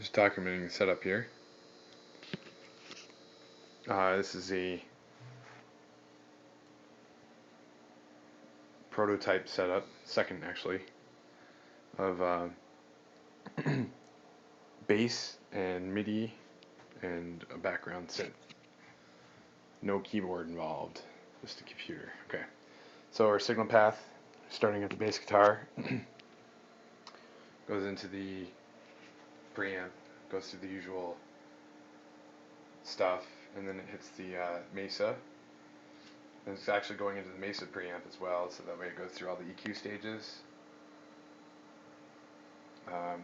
Just documenting the setup here. This is a prototype setup, second actually, of bass and MIDI and a background synth. No keyboard involved, just a computer. Okay, so our signal path, starting at the bass guitar, goes into the preamp, goes through the usual stuff, and then it hits the Mesa. And it's actually going into the Mesa preamp as well, so that way it goes through all the EQ stages.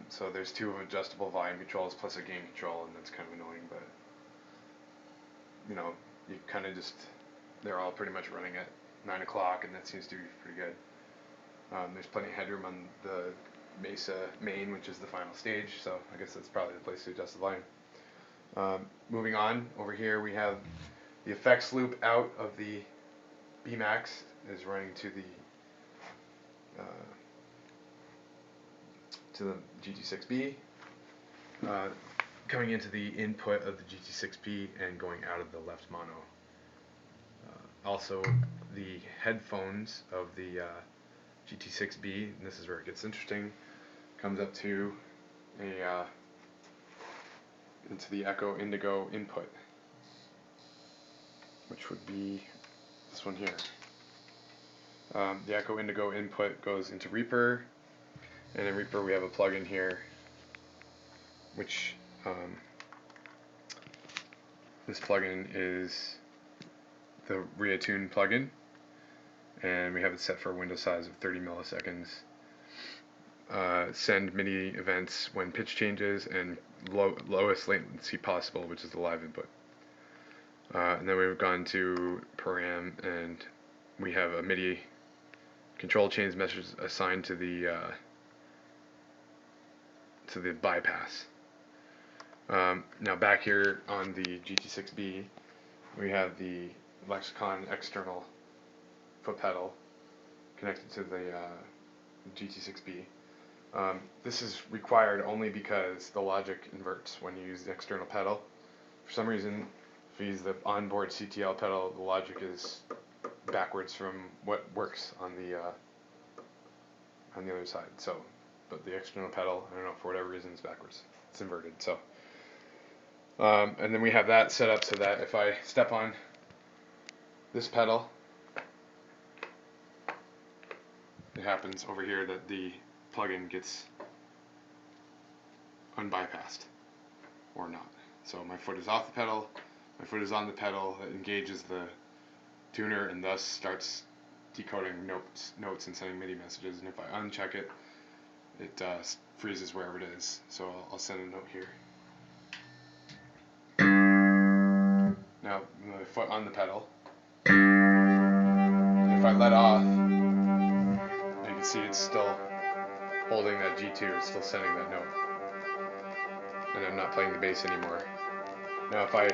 So there's two adjustable volume controls plus a gain control, and that's kind of annoying, but you know, you kind of just, they're all pretty much running at 9 o'clock, and that seems to be pretty good. There's plenty of headroom on the Mesa main, which is the final stage, so I guess that's probably the place to adjust the volume. Moving on, over here we have the effects loop out of the Bmax is running to the GT6B, coming into the input of the GT6B and going out of the left mono. Also, the headphones of the GT6B, and this is where it gets interesting, comes up to a into the Echo Indigo input, which would be this one here. The Echo Indigo input goes into Reaper, and in Reaper we have a plugin here, which this plugin is the Reattune plugin, and we have it set for a window size of 30 milliseconds. Send MIDI events when pitch changes, and lowest latency possible, which is the live input. And then we've gone to param, and we have a MIDI control chains message assigned to the bypass. Now back here on the GT6B, we have the Lexicon external foot pedal connected to the GT6B. This is required only because the logic inverts when you use the external pedal. For some reason, if you use the onboard CTL pedal, the logic is backwards from what works on the other side. So, but the external pedal, I don't know, for whatever reason, it's backwards. It's inverted. So, and then we have that set up so that if I step on this pedal, it happens over here that the plugin gets unbypassed or not. So my foot is off the pedal, my foot is on the pedal, it engages the tuner and thus starts decoding notes and sending MIDI messages, and if I uncheck it, it freezes wherever it is. So I'll send a note here. Now my foot on the pedal, and if I let off, you can see it's still holding that G2, it's still sending that note, and I'm not playing the bass anymore. Now if I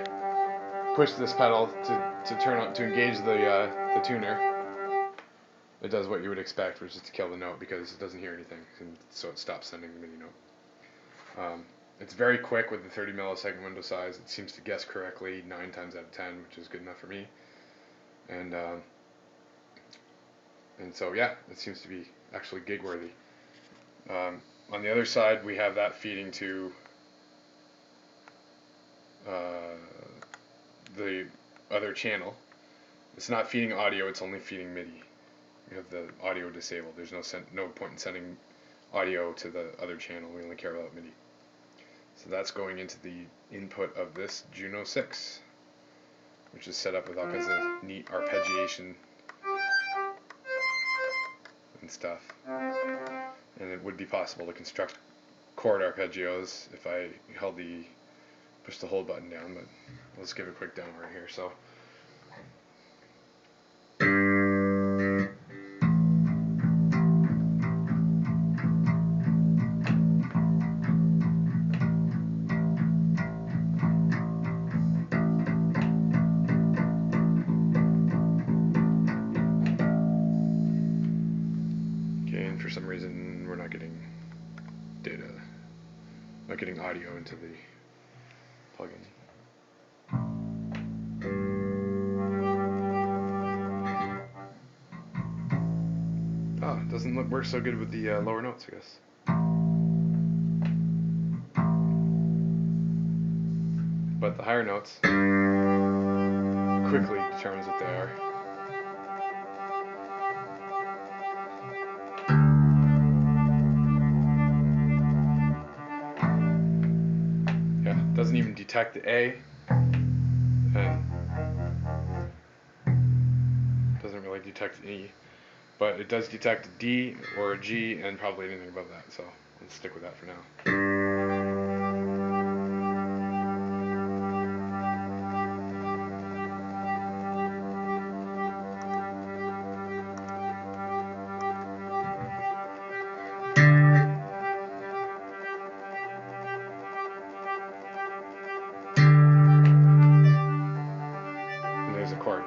push this pedal to turn on, to engage the tuner, it does what you would expect, which is to kill the note because it doesn't hear anything, and so it stops sending the MIDI note. It's very quick with the 30 millisecond window size. It seems to guess correctly 9 times out of 10, which is good enough for me. And so yeah, it seems to be actually gig worthy. On the other side, we have that feeding to the other channel. It's not feeding audio, it's only feeding MIDI. We have the audio disabled. There's no point in sending audio to the other channel. We only care about MIDI. So that's going into the input of this Juno 6, which is set up with all kinds of neat arpeggiation and stuff. And it would be possible to construct chord arpeggios if I pushed the hold button down, but let's give a quick demo right here. So. For some reason we're not getting data. not getting audio into the plugin. Oh, it doesn't work so good with the lower notes, I guess. But the higher notes quickly determines what they are. Yeah, it doesn't even detect the A, and doesn't really detect an E, but it does detect a D or a G and probably anything above that, so let's stick with that for now. And there's a chord.